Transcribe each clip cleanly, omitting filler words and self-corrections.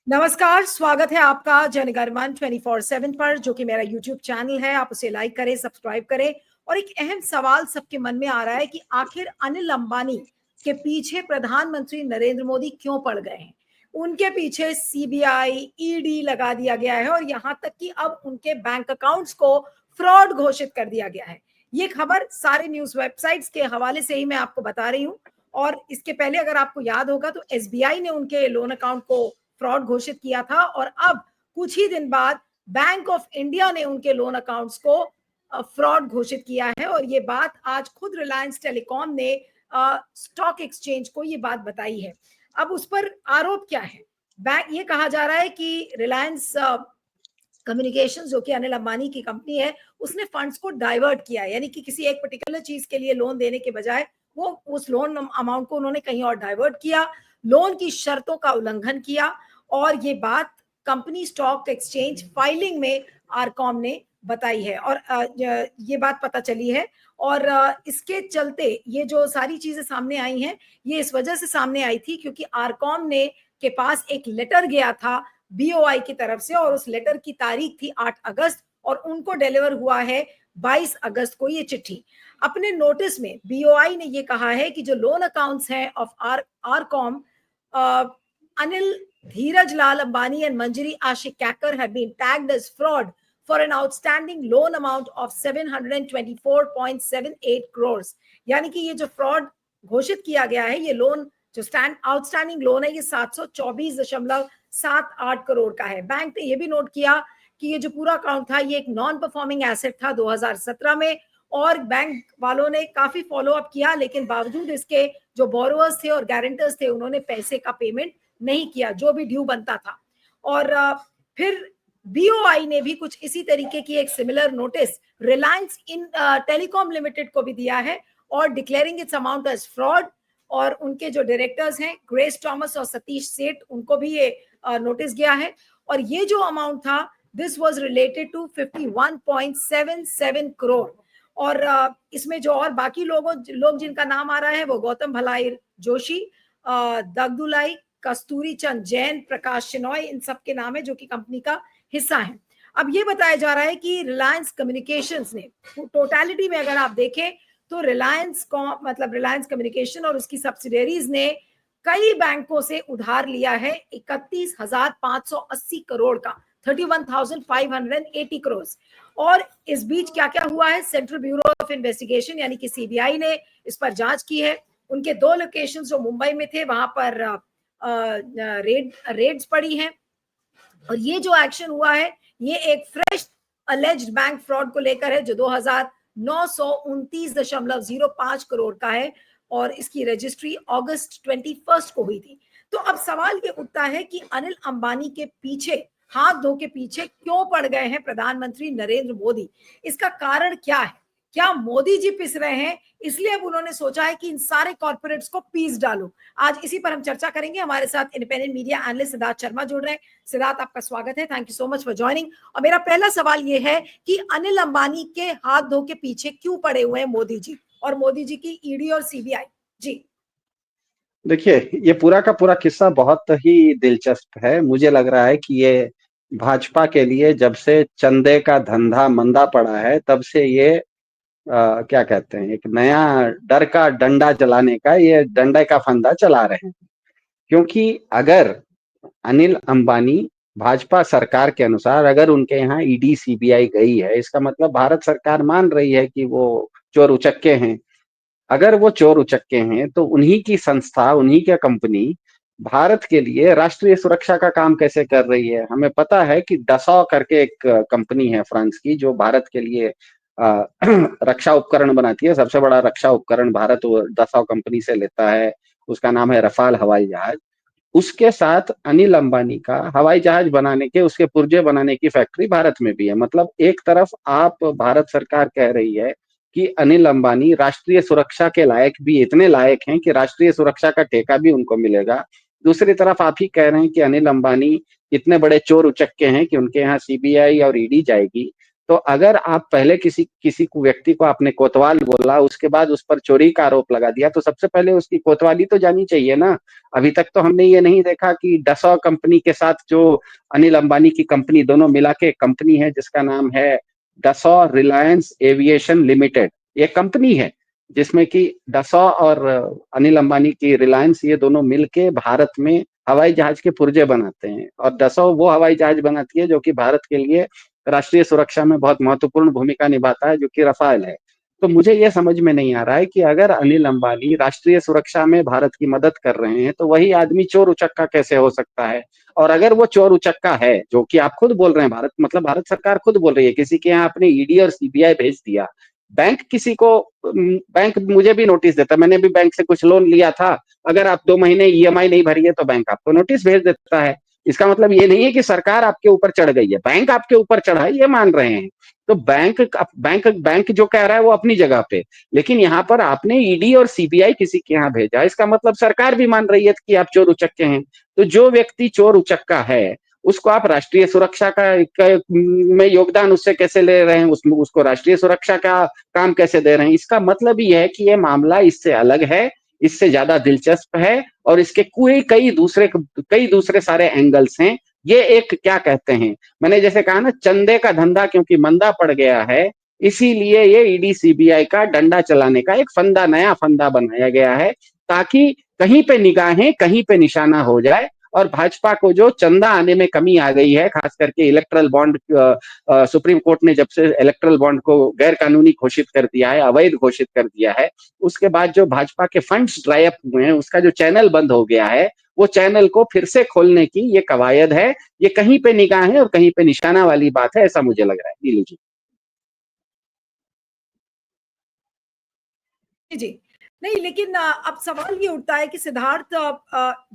नमस्कार, स्वागत है आपका जनगणमन 24/7 पर, जो कि मेरा यूट्यूब चैनल है। आप उसे लाइक करें, सब्सक्राइब करें। और एक अहम सवाल सबके मन में आ रहा है कि आखिर अनिल अंबानी के पीछे प्रधानमंत्री नरेंद्र मोदी क्यों पड़ गए हैं। उनके पीछे सीबीआई, ईडी लगा दिया गया है और यहां तक कि अब उनके बैंक अकाउंट्स को फ्रॉड घोषित कर दिया गया है। ये खबर सारे न्यूज वेबसाइट्स के हवाले से ही मैं आपको बता रही हूँ। और इसके पहले अगर आपको याद होगा तो एसबीआई ने उनके लोन अकाउंट को फ्रॉड घोषित किया था और अब कुछ ही दिन बाद बैंक ऑफ इंडिया ने उनके लोन अकाउंट्स को फ्रॉड घोषित किया है। और ये बात आज खुद रिलायंस टेलीकॉम ने स्टॉक एक्सचेंज को ये बात बताई है। अब उस पर आरोप क्या है? बैंक ये कहा जा रहा है कि रिलायंस कम्युनिकेशंस, जो कि अनिल अंबानी की कंपनी है, उसने फंड्स को डाइवर्ट किया है। यानी कि किसी एक पर्टिकुलर चीज के लिए लोन देने के बजाय वो उस लोन अमाउंट को उन्होंने कहीं और डाइवर्ट किया, लोन की शर्तों का उल्लंघन किया। और ये बात कंपनी स्टॉक एक्सचेंज फाइलिंग में आरकॉम ने बताई है और ये बात पता चली है। और इसके चलते ये जो सारी चीजें सामने आई हैं, ये इस वजह से सामने आई थी क्योंकि आरकॉम ने के पास एक लेटर गया था बीओआई की तरफ से, और उस लेटर की तारीख थी 8 अगस्त और उनको डिलीवर हुआ है 22 अगस्त को ये चिट्ठी। अपने नोटिस में बीओआई ने ये कहा है कि जो लोन अकाउंट्स हैं of RCom, Anil, Dhiraj Lal Ambani and Manjari Ashik Kacker have been tagged as fraud for an outstanding loan amount of 724.78 crores। यानी कि ये जो फ्रॉड घोषित किया गया है, ये लोन जो आउटस्टैंडिंग लोन है, ये 724.78 करोड़ का है। बैंक ने ये भी नोट किया कि ये जो पूरा अकाउंट था, ये एक नॉन परफॉर्मिंग एसेट था 2017 में, और बैंक वालों ने काफी फॉलो अप किया, लेकिन बावजूद इसके जो बोरोवर्स थे और गारंटर्स थे, उन्होंने पैसे का पेमेंट नहीं किया जो भी ड्यू बनता था। और फिर बीओआई ने भी कुछ इसी तरीके की एक similar notice Reliance in telecom limited को भी दिया है और declaring its amount as fraud. और उनके जो डायरेक्टर्स हैं ग्रेस थॉमस और सतीश सेठ, उनको भी ये नोटिस गया है। और ये जो अमाउंट था, this was related to 51.77 crore. और इसमें जो और बाकी लोग जिनका नाम आ रहा है, वो गौतम भलाई जोशी, दगदुलाई, कस्तूरी चंद जैन, प्रकाश शिनॉय, इन सब के नाम है जो कि कंपनी का हिस्सा है। अब ये बताया जा रहा है कि रिलायंस कम्युनिकेशंस ने टोटलिटी में अगर आप देखें तो रिलायंस कम्युनिकेशन और उसकी सब्सिडियरीज ने कई बैंकों से उधार लिया है 31,580 करोड़ का, 31,580 करोड़। और इस बीच क्या क्या हुआ है, सेंट्रल ब्यूरो ऑफ इन्वेस्टिगेशन यानी कि सीबीआई ने इस पर जांच की है। उनके 2 लोकेशन जो मुंबई में थे, वहां पर रेड्स पड़ी हैं। और ये जो एक्शन हुआ है, ये एक फ्रेश अलेज्ड बैंक फ्रॉड को लेकर है, जो 2,929.05 करोड़ का है और इसकी रजिस्ट्री अगस्त 21 को हुई थी। तो अब सवाल ये उठता है कि अनिल अंबानी के पीछे, हाथ धो के पीछे क्यों पड़ गए हैं प्रधानमंत्री नरेंद्र मोदी? इसका कारण क्या है? क्या मोदी जी पिस रहे हैं, इसलिए अब उन्होंने सोचा है कि इन सारे कॉर्पोरेट्स को पीस डालो? आज इसी पर हम चर्चा करेंगे। हमारे साथ independent media analyst Siddharth Sharma जुड़ रहे हैं। सिद्धार्थ, आपका स्वागत है, thank you so much for joining. और मेरा पहला सवाल ये है कि अनिल अंबानी के हाथ धो के पीछे क्यों पड़े हुए हैं मोदी जी, और मोदी जी की ईडी और सीबीआई? जी देखिए, ये पूरा का पूरा किस्सा बहुत ही दिलचस्प है। मुझे लग रहा है कि ये भाजपा के लिए जब से चंदे का धंधा मंदा पड़ा है, तब से ये क्या कहते हैं, एक नया डर का डंडा चलाने का, ये डंडे का फंदा चला रहे हैं। क्योंकि अगर अनिल अंबानी भाजपा सरकार के अनुसार अगर उनके यहाँ ईडी सीबीआई गई है, इसका मतलब भारत सरकार मान रही है कि वो चोर उचक्के हैं। अगर वो चोर उचक्के हैं तो उन्हीं की संस्था, उन्हीं की कंपनी भारत के लिए राष्ट्रीय सुरक्षा का काम कैसे कर रही है? हमें पता है कि डसॉ करके एक कंपनी है फ्रांस की, जो भारत के लिए रक्षा उपकरण बनाती है। सबसे बड़ा रक्षा उपकरण भारत डसॉ कंपनी से लेता है, उसका नाम है रफाल हवाई जहाज। उसके साथ अनिल अंबानी का हवाई जहाज बनाने के, उसके पुर्जे बनाने की फैक्ट्री भारत में भी है। मतलब एक तरफ आप भारत सरकार कह रही है कि अनिल अंबानी राष्ट्रीय सुरक्षा के लायक भी इतने लायक हैं कि राष्ट्रीय सुरक्षा का ठेका भी उनको मिलेगा। दूसरी तरफ आप ही कह रहे हैं कि अनिल अंबानी इतने बड़े चोर उचक्के हैं कि उनके यहाँ सीबीआई और ईडी जाएगी। तो अगर आप पहले किसी किसी को व्यक्ति को आपने कोतवाल बोला, उसके बाद उस पर चोरी का आरोप लगा दिया, तो सबसे पहले उसकी कोतवाली तो जानी चाहिए ना। अभी तक तो हमने ये नहीं देखा कि डसॉ कंपनी के साथ जो अनिल अंबानी की कंपनी, दोनों मिला के कंपनी है जिसका नाम है डसॉ रिलायंस एविएशन लिमिटेड, ये कंपनी है जिसमें कि डसॉ और अनिल अंबानी की रिलायंस, ये दोनों मिलके भारत में हवाई जहाज के पुर्जे बनाते हैं। और डसॉ वो हवाई जहाज बनाती है जो कि भारत के लिए राष्ट्रीय सुरक्षा में बहुत महत्वपूर्ण भूमिका निभाता है, जो कि रफाल है। तो मुझे यह समझ में नहीं आ रहा है कि अगर अनिल अंबानी राष्ट्रीय सुरक्षा में भारत की मदद कर रहे हैं, तो वही आदमी चोर उचक्का कैसे हो सकता है? और अगर वो चोर उचक्का है, जो कि आप खुद बोल रहे हैं, भारत मतलब भारत सरकार खुद बोल रही है, किसी के यहाँ अपने ईडी और सीबीआई भेज दिया, बैंक किसी को, बैंक मुझे भी नोटिस देता, मैंने भी बैंक से कुछ लोन लिया था, अगर आप 2 महीने ईएमआई नहीं भरी है तो बैंक आपको नोटिस भेज देता है। इसका मतलब ये नहीं है कि सरकार आपके ऊपर चढ़ गई है, बैंक आपके ऊपर चढ़ा है, ये मान रहे हैं। तो बैंक जो कह रहा है वो अपनी जगह पे, लेकिन यहाँ पर आपने ईडी और सीबीआई किसी के यहाँ भेजा, इसका मतलब सरकार भी मान रही है कि आप चोर उचक्के हैं। तो जो व्यक्ति चोर उचक्का है, उसको आप राष्ट्रीय सुरक्षा में योगदान उससे कैसे ले रहे हैं, उसको राष्ट्रीय सुरक्षा का काम कैसे दे रहे हैं? इसका मतलब ये है कि ये मामला इससे अलग है, इससे ज्यादा दिलचस्प है, और इसके कई दूसरे सारे एंगल्स हैं। ये एक क्या कहते हैं, मैंने जैसे कहा ना, चंदे का धंधा क्योंकि मंदा पड़ गया है, इसीलिए ये ईडी सीबीआई का डंडा चलाने का एक फंदा, नया फंदा बनाया गया है, ताकि कहीं पे निगाहें, कहीं पे निशाना हो जाए। और भाजपा को जो चंदा आने में कमी आ गई है, खास करके इलेक्ट्रल बॉन्ड, सुप्रीम कोर्ट ने जब से इलेक्ट्रल बॉन्ड को गैर कानूनी घोषित कर दिया है, अवैध घोषित कर दिया है, उसके बाद जो भाजपा के फंड्स ड्राई अप हुए हैं, उसका जो चैनल बंद हो गया है, वो चैनल को फिर से खोलने की ये कवायद है। ये कहीं पे निगाहें और कहीं पे निशाना वाली बात है, ऐसा मुझे लग रहा है। नीलू जी। जी। नहीं, लेकिन अब सवाल ये उठता है कि सिद्धार्थ,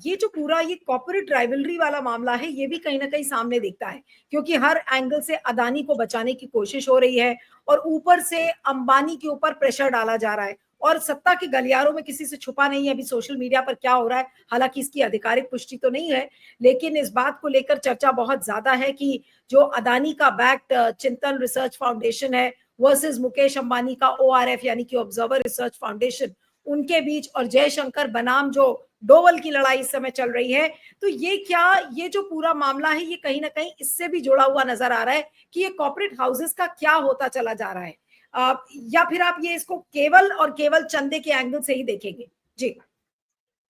ये जो पूरा ये कॉर्पोरेट राइवलरी वाला मामला है, ये भी कहीं न कहीं सामने दिखता है, क्योंकि हर एंगल से अदानी को बचाने की कोशिश हो रही है और ऊपर से अंबानी के ऊपर प्रेशर डाला जा रहा है, और सत्ता के गलियारों में किसी से छुपा नहीं है अभी सोशल मीडिया पर क्या हो रहा है। हालाँकि इसकी आधिकारिक पुष्टि तो नहीं है, लेकिन इस बात को लेकर चर्चा बहुत ज़्यादा है कि जो अदानी का बैक्ड चिंतन रिसर्च फाउंडेशन है वर्सेस मुकेश अंबानी का ओआरएफ यानी कि ऑब्जर्वर रिसर्च फाउंडेशन, उनके बीच और जयशंकर बनाम जो डोवल की लड़ाई इस समय चल रही है। तो ये क्या, ये जो पूरा मामला है, ये कहीं ना कहीं इससे भी जुड़ा हुआ नजर आ रहा है कि ये कॉर्पोरेट हाउसेस का क्या होता चला जा रहा है, या फिर आप ये इसको केवल और केवल चंदे के एंगल से ही देखेंगे? जी।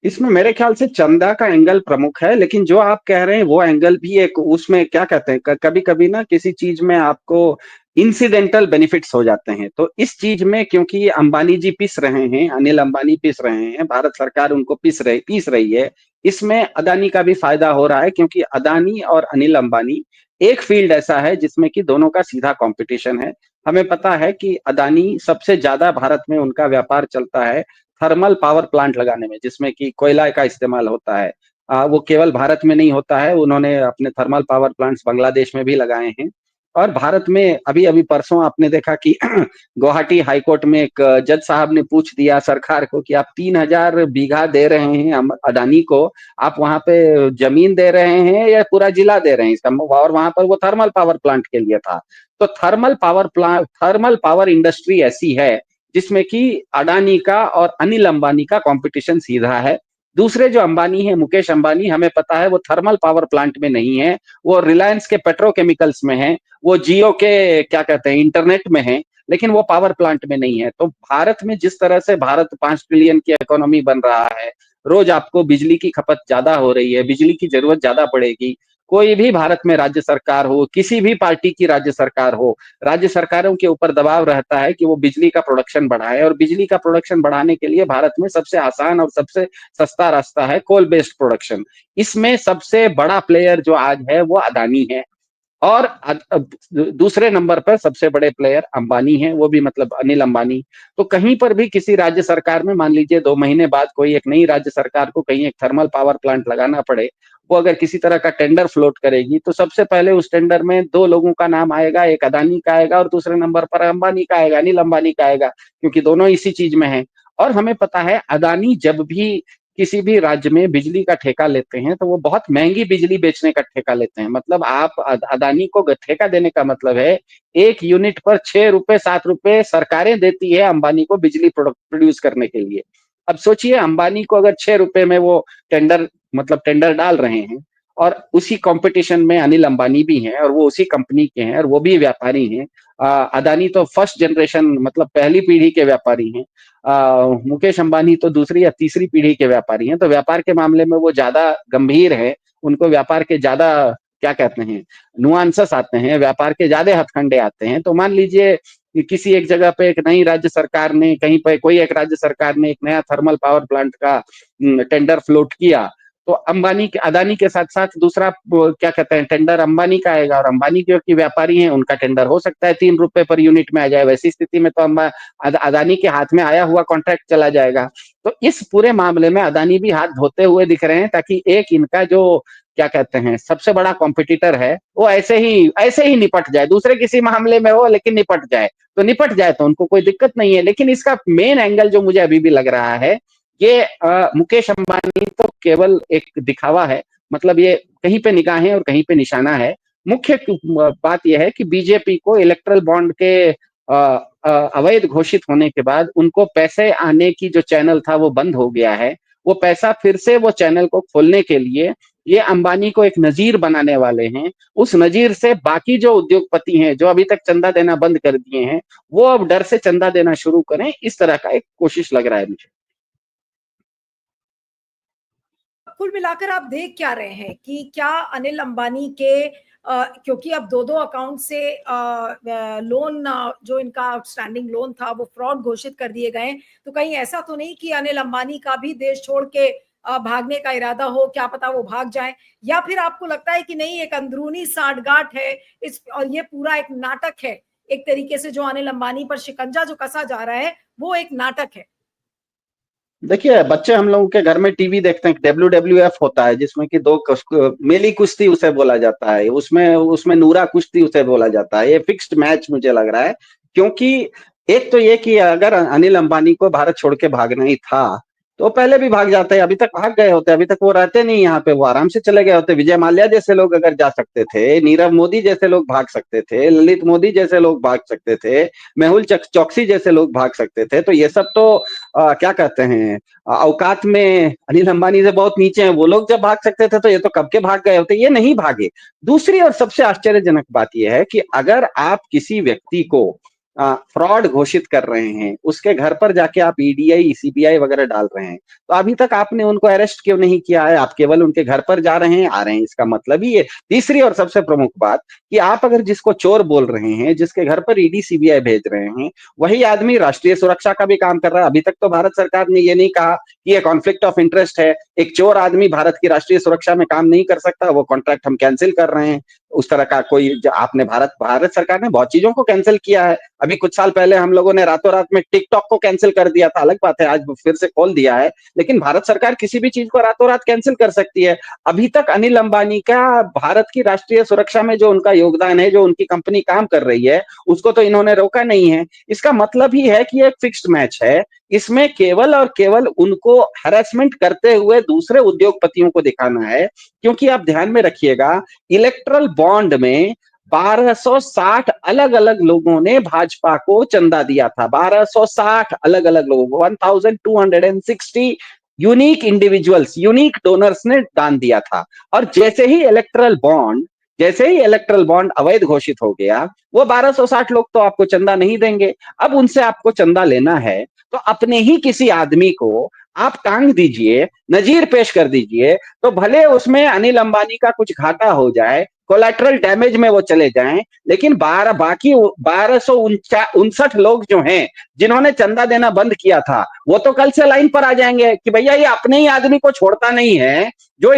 इसमें मेरे ख्याल से चंदा का एंगल प्रमुख है, लेकिन जो आप कह रहे हैं वो एंगल भी एक, उसमें क्या कहते हैं, कभी कभी ना किसी चीज में आपको इंसिडेंटल बेनिफिट्स हो जाते हैं। तो इस चीज में क्योंकि अंबानी जी पिस रहे हैं, अनिल अंबानी पिस रहे हैं, भारत सरकार उनको पीस रही है, इसमें अदानी का भी फायदा हो रहा है, क्योंकि अदानी और अनिल अंबानी एक फील्ड ऐसा है जिसमें कि दोनों का सीधा कंपटीशन है। हमें पता है कि अदानी सबसे ज्यादा भारत में उनका व्यापार चलता है थर्मल पावर प्लांट लगाने में, जिसमें कि कोयला का इस्तेमाल होता है। वो केवल भारत में नहीं होता है, उन्होंने अपने थर्मल पावर प्लांट्स बांग्लादेश में भी लगाए हैं। और भारत में अभी अभी परसों आपने देखा कि गुवाहाटी हाईकोर्ट में एक जज साहब ने पूछ दिया सरकार को कि आप 3,000 बीघा दे रहे हैं अदानी को, आप वहां पे जमीन दे रहे हैं या पूरा जिला दे रहे हैं इसका, और वहां पर वो थर्मल पावर प्लांट के लिए था। तो थर्मल पावर इंडस्ट्री ऐसी है जिसमें कि अडानी का और अनिल अंबानी का कंपटीशन सीधा है। दूसरे जो अंबानी है, मुकेश अंबानी, हमें पता है वो थर्मल पावर प्लांट में नहीं है, वो रिलायंस के पेट्रोकेमिकल्स में है, वो जियो के क्या कहते हैं इंटरनेट में है, लेकिन वो पावर प्लांट में नहीं है। तो भारत में जिस तरह से भारत 5 ट्रिलियन की इकोनॉमी बन रहा है, रोज आपको बिजली की खपत ज्यादा हो रही है, बिजली की जरूरत ज्यादा पड़ेगी। कोई भी भारत में राज्य सरकार हो, किसी भी पार्टी की राज्य सरकार हो, राज्य सरकारों के ऊपर दबाव रहता है कि वो बिजली का प्रोडक्शन बढ़ाए, और बिजली का प्रोडक्शन बढ़ाने के लिए भारत में सबसे आसान और सबसे सस्ता रास्ता है कोल बेस्ड प्रोडक्शन। इसमें सबसे बड़ा प्लेयर जो आज है वो अदानी है, और दूसरे नंबर पर सबसे बड़े प्लेयर अंबानी हैं, वो भी मतलब अनिल अंबानी। तो कहीं पर भी किसी राज्य सरकार में, मान लीजिए 2 महीने बाद कोई एक नई राज्य सरकार को कहीं एक थर्मल पावर प्लांट लगाना पड़े, वो अगर किसी तरह का टेंडर फ्लोट करेगी, तो सबसे पहले उस टेंडर में 2 लोगों का नाम आएगा, एक अदानी का आएगा और दूसरे नंबर पर अंबानी का आएगा, अनिल अंबानी का आएगा, क्योंकि दोनों इसी चीज में है। और हमें पता है अदानी जब भी किसी भी राज्य में बिजली का ठेका लेते हैं तो वो बहुत महंगी बिजली बेचने का ठेका लेते हैं। मतलब आप अदानी को ठेका देने का मतलब है 1 यूनिट पर 6 रुपए 7 रुपए सरकारें देती है अंबानी को बिजली प्रोड्यूस करने के लिए। अब सोचिए अंबानी को अगर 6 रुपए में वो टेंडर मतलब टेंडर डाल रहे हैं, और उसी कंपटीशन में अनिल अंबानी भी हैं और वो उसी कंपनी के हैं और वो भी व्यापारी हैं। अदानी तो फर्स्ट जनरेशन मतलब पहली पीढ़ी के व्यापारी हैं। मुकेश अंबानी तो दूसरी या तीसरी पीढ़ी के व्यापारी हैं, तो व्यापार के मामले में वो ज्यादा गंभीर है। उनको व्यापार के ज्यादा क्या कहते हैं नुआंसेस आते हैं, व्यापार के ज्यादा हथकंडे आते हैं। तो मान लीजिए किसी एक जगह पे एक नई राज्य सरकार ने कहीं पे कोई एक राज्य सरकार ने एक नया थर्मल पावर प्लांट का टेंडर फ्लोट किया, तो अंबानी के अदानी के साथ साथ दूसरा क्या कहते हैं टेंडर अंबानी का आएगा, और अंबानी जो व्यापारी हैं उनका टेंडर हो सकता है 3 रुपए पर यूनिट में आ जाए। वैसी स्थिति में तो अदानी के हाथ में आया हुआ कॉन्ट्रैक्ट चला जाएगा। तो इस पूरे मामले में अदानी भी हाथ धोते हुए दिख रहे हैं, ताकि एक इनका जो क्या कहते हैं सबसे बड़ा कॉम्पिटिटर है वो ऐसे ही निपट जाए, दूसरे किसी मामले में हो लेकिन निपट जाए। तो निपट जाए तो उनको कोई दिक्कत नहीं है। लेकिन इसका मेन एंगल जो मुझे अभी भी लग रहा है, ये मुकेश अंबानी तो केवल एक दिखावा है। मतलब ये कहीं पे निगाहें और कहीं पे निशाना है। मुख्य बात यह है कि बीजेपी को इलेक्ट्रल बॉन्ड के अवैध घोषित होने के बाद उनको पैसे आने की जो चैनल था वो बंद हो गया है। वो पैसा फिर से वो चैनल को खोलने के लिए ये अंबानी को एक नजीर बनाने वाले हैं। उस नजीर से बाकी जो उद्योगपति हैं जो अभी तक चंदा देना बंद कर दिए हैं, वो अब डर से चंदा देना शुरू करें, इस तरह का एक कोशिश लग रहा है मुझे। कुल मिलाकर आप देख क्या रहे हैं कि क्या अनिल अंबानी के क्योंकि अब दो दो अकाउंट से लोन जो इनका आउटस्टैंडिंग लोन था वो फ्रॉड घोषित कर दिए गए, तो कहीं ऐसा तो नहीं कि अनिल अंबानी का भी देश छोड़ के भागने का इरादा हो, क्या पता वो भाग जाए, या फिर आपको लगता है कि नहीं एक अंदरूनी सांठगांठ है इस और ये पूरा एक नाटक है, एक तरीके से जो अनिल अंबानी पर शिकंजा जो कसा जा रहा है वो एक नाटक है? देखिए बच्चे हम लोगों के घर में टीवी देखते हैं, WWF होता है जिसमें कि मेली कुश्ती उसे बोला जाता है, उसमें उसमें नूरा कुश्ती उसे बोला जाता है। ये फिक्स्ड मैच मुझे लग रहा है, क्योंकि एक तो ये कि अगर अनिल अंबानी को भारत छोड़ के भागना ही था तो पहले भी भाग जाते हैं, अभी तक भाग गए होते, अभी तक वो रहते नहीं यहाँ पे, वो आराम से चले गए होते। विजय माल्या जैसे लोग अगर जा सकते थे, नीरव मोदी जैसे लोग भाग सकते थे, ललित मोदी जैसे लोग भाग सकते थे, मेहुल चौकसी जैसे लोग भाग सकते थे, तो ये सब तो क्या कहते हैं औकात में अनिल अंबानी से बहुत नीचे हैं। वो लोग जब भाग सकते थे तो ये तो कब के भाग गए होते, ये नहीं भागे। दूसरी और सबसे आश्चर्यजनक बात यह है कि अगर आप किसी व्यक्ति को फ्रॉड घोषित कर रहे हैं, उसके घर पर जाके आप ईडीआई सीबीआई वगैरह डाल रहे हैं, तो अभी तक आपने उनको अरेस्ट क्यों नहीं किया है? आप केवल उनके घर पर जा रहे हैं आ रहे हैं, इसका मतलब ही है। तीसरी और सबसे प्रमुख बात कि आप अगर जिसको चोर बोल रहे हैं, जिसके घर पर ईडी सीबीआई भेज रहे हैं, वही आदमी राष्ट्रीय सुरक्षा का भी काम कर रहा है। अभी तक तो भारत सरकार ने ये नहीं कहा कि ये कॉन्फ्लिक्ट ऑफ इंटरेस्ट है, एक चोर आदमी भारत की राष्ट्रीय सुरक्षा में काम नहीं कर सकता, वो कॉन्ट्रैक्ट हम कैंसिल कर रहे हैं। उस तरह का कोई आपने भारत सरकार ने बहुत चीजों को कैंसिल किया है। अभी कुछ साल पहले हम लोगों ने रातों रात में टिकटॉक को कैंसिल कर दिया था, अलग बात है आज फिर से खोल दिया है, लेकिन भारत सरकार किसी भी चीज को रातों रात कैंसिल कर सकती है। अभी तक अनिल अंबानी का भारत की राष्ट्रीय सुरक्षा में जो उनका योगदान है, जो उनकी कंपनी काम कर रही है, उसको तो इन्होंने रोका नहीं है। इसका मतलब ही है कि एक फिक्स्ड मैच है। इसमें केवल और केवल उनको हैरेसमेंट करते हुए दूसरे उद्योगपतियों को दिखाना है, क्योंकि आप ध्यान में रखिएगा इलेक्ट्रल बॉन्ड में 1260 अलग अलग लोगों ने भाजपा को चंदा दिया था। 1260 अलग अलग लोगों को, 1260 यूनिक इंडिविजुअल्स, यूनिक डोनर्स ने दान दिया था। और जैसे ही इलेक्ट्रल बॉन्ड अवैध घोषित हो गया, वो 1260 लोग तो आपको चंदा नहीं देंगे। अब उनसे आपको चंदा लेना है तो अपने ही किसी आदमी को आप टांग दीजिए, नजीर पेश कर दीजिए, तो भले उसमें अनिल अंबानी का कुछ घाटा हो जाए, कोलैटरल डैमेज में वो चले जाएं, लेकिन बाकी 1259 लोग जो हैं जिन्होंने चंदा देना बंद किया था, वो तो कल से लाइन पर आ जाएंगे कि भैया ये अपने ही आदमी को छोड़ता नहीं है, जो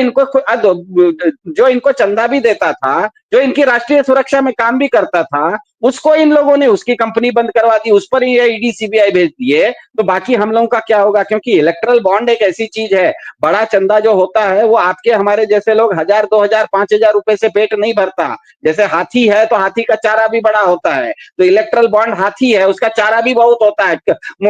इनको चंदा भी देता था, जो इनकी राष्ट्रीय सुरक्षा में काम भी करता था, उसको इन लोगों ने उसकी कंपनी बंद करवा दी, उस पर ही ईडी सीबीआई भेज दिए, तो बाकी हम लोगों का क्या होगा? क्योंकि इलेक्ट्रल बॉन्ड एक ऐसी चीज है, बड़ा चंदा जो होता है वो आपके हमारे जैसे लोग 1000 2000 5000 रुपए से पेट नहीं भरता। जैसे हाथी है तो हाथी का चारा भी बड़ा होता है, तो इलेक्ट्रल बॉन्ड हाथी है, उसका चारा भी बहुत होता है।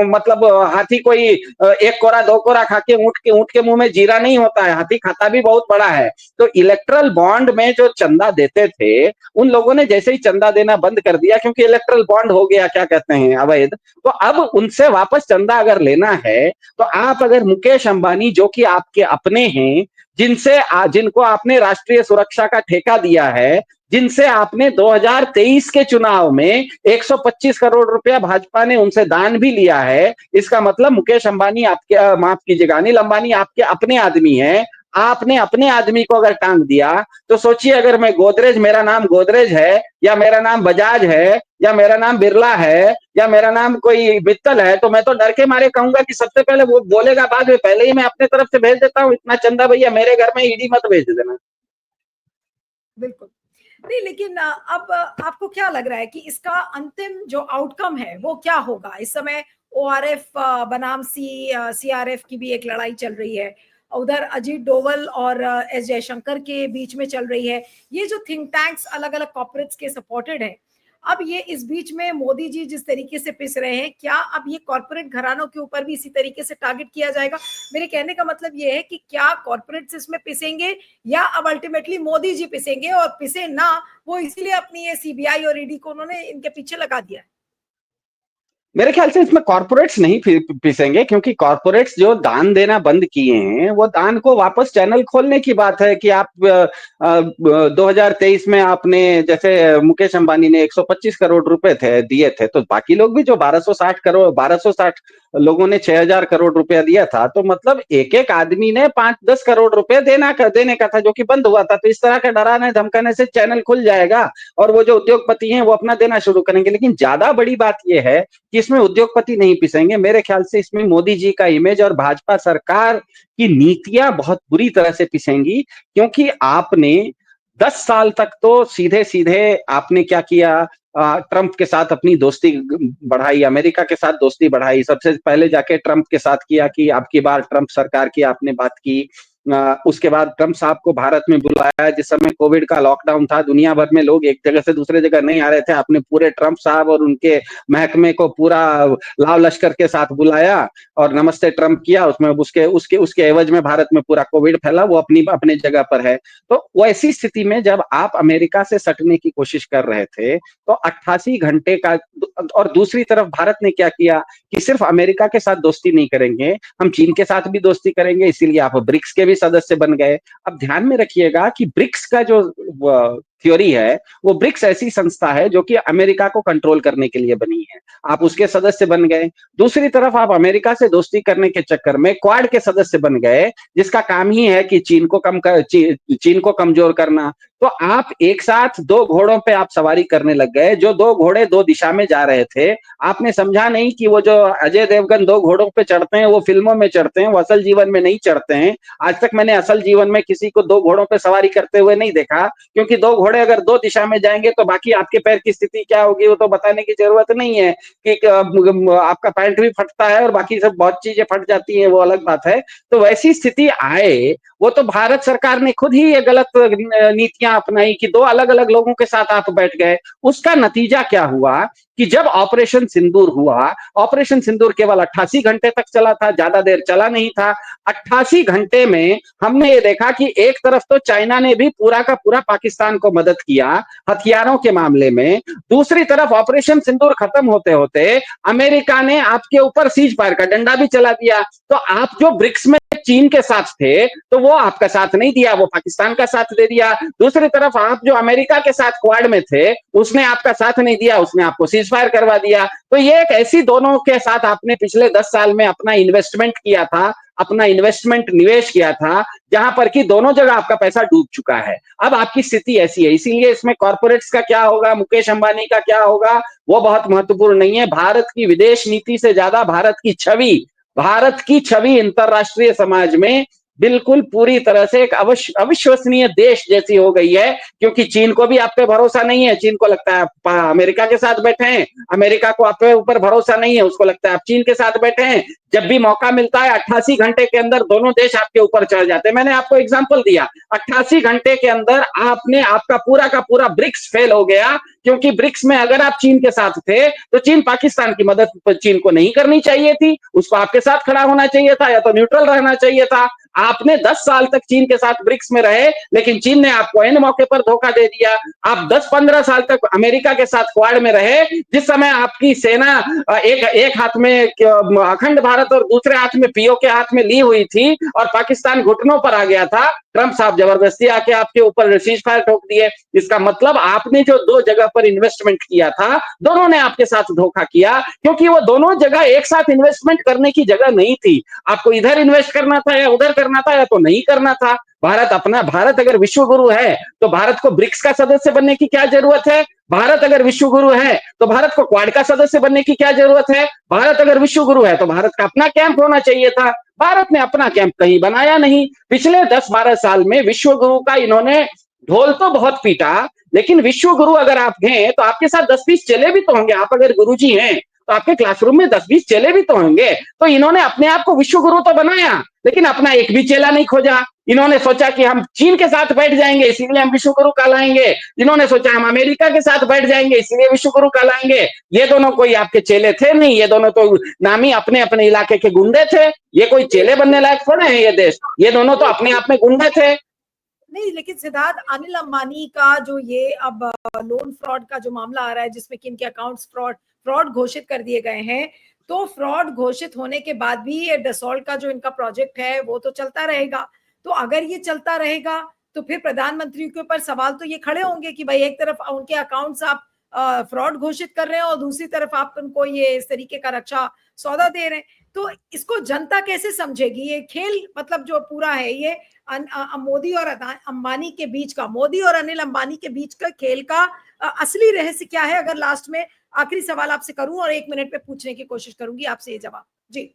मतलब हाथी कोई एक कोरा दो कोरा खा के ऊँट के मुंह में जीरा नहीं होता है, हाथी खाता भी बहुत बड़ा है। तो इलेक्ट्रल बॉन्ड में जो चंदा देते थे, उन लोगों ने जैसे ही चंदा देना बंद कर दिया, क्योंकि इलेक्ट्रल बॉन्ड हो गया, क्या कहते हैं, अवैध। तो अब उनसे वापस चंदा अगर लेना है, तो आप अगर मुकेश अंबानी जो कि आपके अपने हैं, जिनको आपने राष्ट्रीय सुरक्षा का ठेका दिया है, जिनसे आपने 2023 के चुनाव में 125 करोड़ रुपया भाजपा ने उनसे दान भी लिया है, इसका मतलब मुकेश अंबानी आपके, माफ कीजिएगा, अनिल अंबानी आपके अपने आदमी है। आपने अपने आदमी को अगर टांग दिया, तो सोचिए, अगर मैं गोदरेज, मेरा नाम गोदरेज है, या मेरा नाम बजाज है, या मेरा नाम बिरला है, या मेरा नाम कोई मित्तल है, तो मैं तो डर के मारे कहूंगा कि सबसे पहले वो बोलेगा, बाद में पहले ही मैं अपने तरफ से भेज देता हूँ, इतना चंदा भैया मेरे घर में ईडी मत भेज देना। बिल्कुल नहीं, लेकिन अब आपको क्या लग रहा है कि इसका अंतिम जो आउटकम है वो क्या होगा? इस समय ओआरएफ बनाम सीआरएफ की भी एक लड़ाई चल रही है, उधर अजीत डोवल और एस जयशंकर के बीच में चल रही है। ये जो थिंक टैंक्स अलग अलग कॉर्पोरेट्स के सपोर्टेड है, अब ये इस बीच में मोदी जी जिस तरीके से पिस रहे हैं, क्या अब ये कॉर्पोरेट घरानों के ऊपर भी इसी तरीके से टारगेट किया जाएगा? मेरे कहने का मतलब ये है कि क्या कॉर्पोरेट्स इसमें पिसेंगे, या अब अल्टीमेटली मोदी जी पिसेंगे, और पिसे ना वो इसीलिए अपनी ये सीबीआई और ईडी को उन्होंने इनके पीछे लगा दिया है। मेरे ख्याल से इसमें कॉर्पोरेट्स नहीं पिसेंगे, क्योंकि कॉर्पोरेट्स जो दान देना बंद किए हैं, वो दान को वापस चैनल खोलने की बात है। कि आप 2023 में आपने, जैसे मुकेश अंबानी ने 125 करोड़ रुपए दिए थे, तो बाकी लोग भी जो 1260 लोगों ने 6000 करोड़ रुपया दिया था, तो मतलब एक एक आदमी ने 5-10 करोड़ रुपए देने का था, जो कि बंद हुआ था। तो इस तरह का डराने धमकाने से चैनल खुल जाएगा, और वो जो उद्योगपति हैं वो अपना देना शुरू करेंगे। लेकिन ज्यादा बड़ी बात यह है कि इसमें उद्योगपति नहीं पिसेंगे। मेरे ख्याल से इसमें मोदी जी का इमेज और भाजपा सरकार की नीतियां बहुत बुरी तरह से पिसेंगी। क्योंकि आपने 10 साल तक तो सीधे सीधे आपने क्या किया, ट्रंप के साथ अपनी दोस्ती बढ़ाई, अमेरिका के साथ दोस्ती बढ़ाई। सबसे पहले जाके ट्रंप के साथ किया कि अब की बार ट्रंप सरकार की आपने बात की। उसके बाद ट्रंप साहब को भारत में बुलाया, जिस समय कोविड का लॉकडाउन था, दुनिया भर में लोग एक जगह से दूसरे जगह नहीं आ रहे थे, आपने पूरे ट्रंप साहब और उनके महकमे को पूरा लाव लश्कर के साथ बुलाया और नमस्ते ट्रंप किया। उसमें उसके उसके उसके एवज में भारत में पूरा कोविड फैला, वो अपने जगह पर है। तो वो ऐसी स्थिति में जब आप अमेरिका से सटने की कोशिश कर रहे थे, तो 88 घंटे का, और दूसरी तरफ भारत ने क्या किया कि सिर्फ अमेरिका के साथ दोस्ती नहीं करेंगे, हम चीन के साथ भी दोस्ती करेंगे, इसीलिए आप ब्रिक्स के भी सदस्य बन गए। अब ध्यान में रखिएगा कि ब्रिक्स का जो थ्योरी है, वो ब्रिक्स ऐसी संस्था है जो कि अमेरिका को कंट्रोल करने के लिए बनी है। आप उसके सदस्य बन गए। दूसरी तरफ आप अमेरिका से दोस्ती करने के चक्कर में क्वाड के सदस्य बन गए, जिसका काम ही है कि चीन को कमजोर करना। तो आप एक साथ दो घोड़ों पे आप सवारी करने लग गए। जो दो घोड़े दो दिशा में जा रहे थे, आपने समझा नहीं कि वो जो अजय देवगन दो घोड़ों पे चढ़ते हैं, वो फिल्मों में चढ़ते हैं, वो असल जीवन में नहीं चढ़ते हैं। आज तक मैंने असल जीवन में किसी को दो घोड़ों पे सवारी करते हुए नहीं देखा, क्योंकि दो घोड़े अगर दो दिशा में जाएंगे तो बाकी आपके पैर की स्थिति क्या होगी वो तो बताने की जरूरत नहीं है। कि आपका पैंट भी फटता है और बाकी सब बहुत चीजें फट जाती हैं, वो अलग बात है। तो वैसी स्थिति आए, वो तो भारत सरकार ने खुद ही ये गलत नीतियां अपनाई कि दो अलग अलग लोगों के साथ आप बैठ गए। उसका नतीजा क्या हुआ कि जब ऑपरेशन सिंदूर हुआ, ऑपरेशन सिंदूर केवल 88 घंटे तक चला था, ज्यादा देर चला नहीं था। 88 घंटे में हमने ये देखा कि एक तरफ तो चाइना ने भी पूरा का पूरा पाकिस्तान को मदद किया हथियारों के मामले में, दूसरी तरफ ऑपरेशन सिंदूर खत्म होते होते अमेरिका ने आपके ऊपर सीज फायर का डंडा भी चला दिया। तो आप जो ब्रिक्स में चीन के साथ थे, तो वो आपका साथ नहीं दिया, वो पाकिस्तान का साथ दे दिया। दूसरी तरफ आप जो अमेरिका के साथ क्वाड में थे, उसने आपका साथ नहीं दिया, उसने आपको सीज फायर करवा दिया। तो ये एक ऐसी, दोनों के साथ आपने पिछले 10 साल में अपना इन्वेस्टमेंट किया था, अपना इन्वेस्टमेंट निवेश किया था, जहां पर कि दोनों जगह आपका पैसा डूब चुका है। अब आपकी स्थिति ऐसी है। इसीलिए इसमें कॉर्पोरेट्स का क्या होगा, मुकेश अंबानी का क्या होगा, वो बहुत महत्वपूर्ण नहीं है। भारत की विदेश नीति से ज्यादा भारत की छवि अंतरराष्ट्रीय समाज में बिल्कुल पूरी तरह से एक अविश्वसनीय देश जैसी हो गई है, क्योंकि चीन को भी आप पे भरोसा नहीं है। चीन को लगता है आप अमेरिका के साथ बैठे हैं, अमेरिका को आप पे ऊपर भरोसा नहीं है, उसको लगता है आप चीन के साथ बैठे हैं। जब भी मौका मिलता है 88 घंटे के अंदर दोनों देश आपके ऊपर चढ़ जाते हैं। मैंने आपको एग्जांपल दिया, 88 घंटे के अंदर आपका पूरा का पूरा ब्रिक्स फेल हो गया, क्योंकि ब्रिक्स में अगर आप चीन के साथ थे तो चीन पाकिस्तान की मदद चीन को नहीं करनी चाहिए थी, उसको आपके साथ खड़ा होना चाहिए था, या तो न्यूट्रल रहना चाहिए था। आपने 10 साल तक चीन के साथ ब्रिक्स में रहे, लेकिन चीन ने आपको इन मौके पर धोखा दे दिया। आप 10-15 साल तक अमेरिका के साथ क्वाड में रहे, जिस समय आपकी सेना एक हाथ में अखंड भारत और दूसरे हाथ में पीओ के हाथ में ली हुई थी, और पाकिस्तान घुटनों पर आ गया था। ट्रंप साहब जबरदस्ती आके आपके ऊपर सीज फायर ठोक दिए। इसका मतलब आपने जो दो जगह पर इन्वेस्टमेंट किया था, दोनों ने आपके साथ धोखा किया, क्योंकि वो दोनों जगह एक साथ इन्वेस्टमेंट करने की जगह नहीं थी। आपको इधर इन्वेस्ट करना था या उधर करना था, या तो नहीं करना था। भारत अगर विश्व गुरु है तो भारत को ब्रिक्स का सदस्य बनने की क्या जरूरत है? भारत अगर विश्व गुरु है तो भारत को क्वाड का सदस्य बनने की क्या जरूरत है? भारत अगर विश्व गुरु है तो भारत का अपना कैंप होना चाहिए था। भारत ने अपना कैंप कहीं बनाया नहीं। पिछले 10-12 साल में विश्व गुरु का इन्होंने ढोल तो बहुत पीटा, लेकिन विश्व गुरु अगर आप हैं तो आपके साथ 10-20 चेले भी तो होंगे। आप अगर गुरुजी हैं तो आपके क्लासरूम में 10-20 चेले भी तो होंगे। तो इन्होंने अपने आप को विश्व गुरु तो बनाया, लेकिन अपना एक भी चेला नहीं खोजा। इन्होंने सोचा कि हम चीन के साथ बैठ जाएंगे इसीलिए हम विश्व गुरु कहलाएंगे, इन्होंने सोचा हम अमेरिका के साथ बैठ जाएंगे इसीलिए विश्व गुरु कहलाएंगे। ये दोनों कोई आपके चेले थे नहीं, ये दोनों तो नामी अपने अपने इलाके के गुंडे थे। ये कोई चेले बनने लायक थोड़े हैं ये देश, ये दोनों तो अपने आप में गुंडे थे। नहीं, लेकिन सिद्धार्थ, अनिल अंबानी का जो ये अब लोन फ्रॉड का जो मामला आ रहा है, जिसमें कि इनके अकाउंट्स फ्रॉड घोषित कर दिए गए हैं, तो फ्रॉड घोषित होने के बाद भी ये डसॉल्ट का जो इनका प्रोजेक्ट है वो तो चलता रहेगा। तो अगर ये चलता रहेगा तो फिर प्रधानमंत्री के ऊपर सवाल तो ये खड़े होंगे कि भाई एक तरफ उनके अकाउंट्स आप फ्रॉड घोषित कर रहे हैं और दूसरी तरफ आप उनको ये इस तरीके का रक्षा सौदा दे रहे हैं। तो इसको जनता कैसे समझेगी? ये खेल मतलब जो पूरा है ये मोदी और अंबानी के बीच का, मोदी और अनिल अंबानी के बीच का खेल का असली रहस्य क्या है? अगर लास्ट में आखिरी सवाल आपसे करूं और 1 मिनट में पूछने की कोशिश करूंगी आपसे ये जवाब। जी।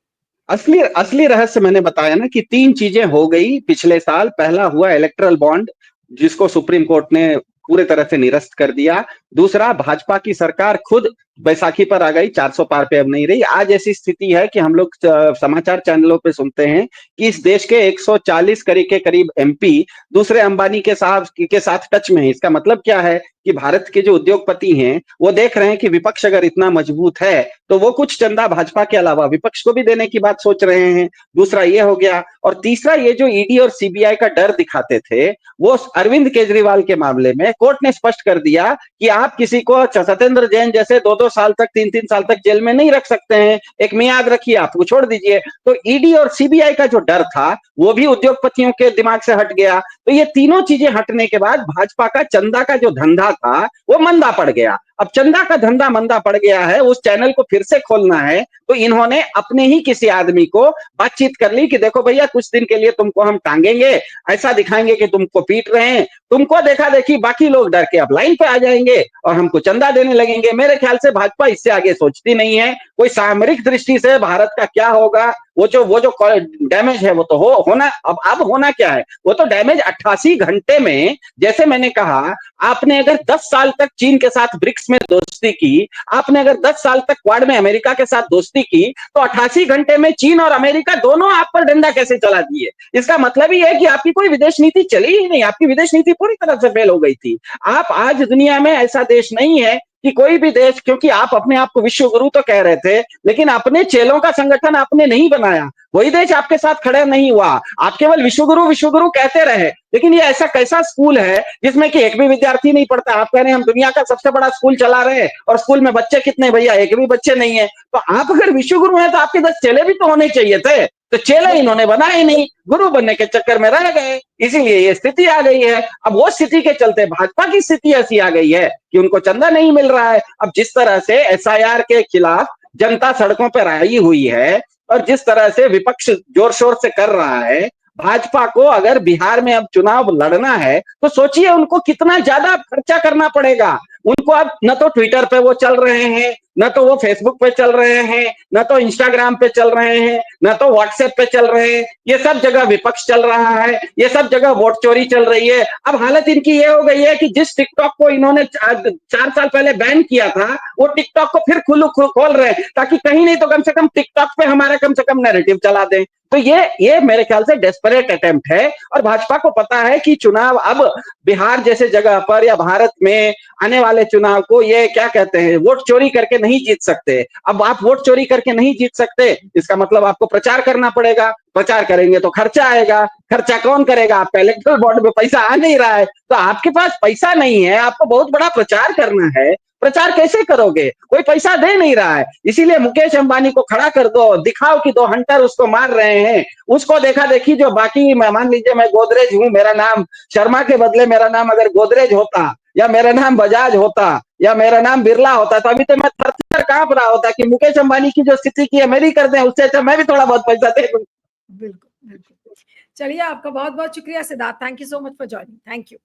असली असली रहस्य मैंने बताया ना कि 3 चीजें हो गई पिछले साल। पहला हुआ इलेक्ट्रल बॉन्ड, जिसको सुप्रीम कोर्ट ने पूरे तरह से निरस्त कर दिया। दूसरा, भाजपा की सरकार खुद बैसाखी पर आ गई, 400 पार पे अब नहीं रही। आज ऐसी स्थिति है कि हम लोग समाचार चैनलों पे सुनते हैं कि इस देश के 140 के करीब एमपी दूसरे अंबानी के साथ टच में है। इसका मतलब क्या है कि भारत के जो उद्योगपति हैं वो देख रहे हैं कि विपक्ष अगर इतना मजबूत है तो वो कुछ चंदा भाजपा के अलावा विपक्ष को भी देने की बात सोच रहे हैं। दूसरा ये हो गया। और तीसरा, ये जो ईडी और सीबीआई का डर दिखाते थे, वो अरविंद केजरीवाल के मामले में कोर्ट ने स्पष्ट कर दिया कि आप किसी को सत्येंद्र जैन जैसे 2-2 साल तक, 3-3 साल तक जेल में नहीं रख सकते हैं। एक मियाद रखिए, आपको छोड़ दीजिए। तो ईडी और सीबीआई का जो डर था वो भी उद्योगपतियों के दिमाग से हट गया। तो ये तीनों चीजें हटने के बाद भाजपा का चंदा का जो धंधा था वो मंदा पड़ गया। अब चंदा का धंधा मंदा पड़ गया है, उस चैनल को फिर से खोलना है, तो इन्होंने अपने ही किसी आदमी को बातचीत कर ली कि देखो भैया, कुछ दिन के लिए तुमको हम टांगेंगे, ऐसा दिखाएंगे कि तुमको पीट रहे हैं, तुमको देखा देखी बाकी लोग डर के अब लाइन पे आ जाएंगे और हमको चंदा देने लगेंगे। मेरे ख्याल से भाजपा इससे आगे सोचती नहीं है। कोई सामरिक दृष्टि से भारत का क्या होगा, वो जो डैमेज है वो तो होना। अब होना क्या है, वो तो डैमेज 88 घंटे में। जैसे मैंने कहा, आपने अगर 10 साल तक चीन के साथ ब्रिक्स में दोस्ती की, आपने अगर 10 साल तक क्वाड में अमेरिका के साथ दोस्ती की, तो 88 घंटे में चीन और अमेरिका दोनों आप पर डंडा कैसे चला दिए? इसका मतलब ही है कि आपकी कोई विदेश नीति चली ही नहीं, आपकी विदेश नीति पूरी तरह से फेल हो गई थी। आप आज दुनिया में ऐसा देश नहीं है कि कोई भी देश, क्योंकि आप अपने आप को विश्व गुरु तो कह रहे थे, लेकिन अपने चेलों का संगठन आपने नहीं बनाया, वही देश आपके साथ खड़ा नहीं हुआ। आप केवल विश्व गुरु कहते रहे, लेकिन ये ऐसा कैसा स्कूल है जिसमें कि एक भी विद्यार्थी नहीं पढ़ता? आप कह रहे हैं हम दुनिया का सबसे बड़ा स्कूल चला रहे हैं, और स्कूल में बच्चे कितने भैया? एक भी बच्चे नहीं है। तो आप अगर विश्व गुरु हैं तो आपके 10 चेले भी तो होने चाहिए थे। तो चेले इन्होंने बनाए नहीं, गुरु बनने के चक्कर में रह गए, इसीलिए ये स्थिति आ गई है। अब वो स्थिति के चलते भाजपा की स्थिति ऐसी आ गई है कि उनको चंदा नहीं मिल रहा है। अब जिस तरह से एसआईआर के खिलाफ जनता सड़कों पर आई हुई है और जिस तरह से विपक्ष जोर शोर से कर रहा है, भाजपा को अगर बिहार में अब चुनाव लड़ना है तो सोचिए उनको कितना ज्यादा खर्चा करना पड़ेगा। उनको अब न तो ट्विटर पे वो चल रहे हैं, न तो वो फेसबुक पे चल रहे हैं, न तो इंस्टाग्राम पे चल रहे हैं, न तो व्हाट्सएप पे चल रहे हैं। ये सब जगह विपक्ष चल रहा है, ये सब जगह वोट चोरी चल रही है। अब हालत इनकी ये हो गई है कि जिस टिकटॉक को इन्होंने 4 साल पहले बैन किया था, वो टिकटॉक को फिर खोल रहे हैं, ताकि कहीं नहीं तो कम से कम टिकटॉक पे हमारा कम से कम नैरेटिव चला दें। तो ये मेरे ख्याल से डेस्परेट अटेम्प्ट है, और भाजपा को पता है कि चुनाव अब बिहार जैसे जगह पर या भारत में आने वाले चुनाव को ये क्या कहते हैं, वोट चोरी करके नहीं जीत सकते। अब आप वोट चोरी करके नहीं जीत सकते, इसका मतलब आपको प्रचार करना पड़ेगा। प्रचार करेंगे तो खर्चा आएगा, खर्चा कौन करेगा? आपका इलेक्टोरल बॉन्ड में पैसा आ नहीं रहा है, तो आपके पास पैसा नहीं है, आपको बहुत बड़ा प्रचार करना है, प्रचार कैसे करोगे? कोई पैसा दे नहीं रहा है। इसीलिए मुकेश अंबानी को खड़ा कर दो, दिखाओ कि 2 हंटर उसको मार रहे हैं। उसको देखा देखी जो बाकी, मान लीजिए मैं गोदरेज हूं, मेरा नाम शर्मा के बदले मेरा नाम अगर गोदरेज होता, या मेरा नाम बजाज होता, या मेरा नाम बिरला होता, तो अभी तो मैं थर-थर कांप रहा होता कि मुकेश अंबानी की जो स्थिति की है मेरी कर दें, उससे अच्छा मैं भी थोड़ा बहुत पैसा दे दूं। बिल्कुल, बिल्कुल। चलिए, आपका बहुत-बहुत शुक्रिया Siddharth. Thank you so much for joining. Thank you.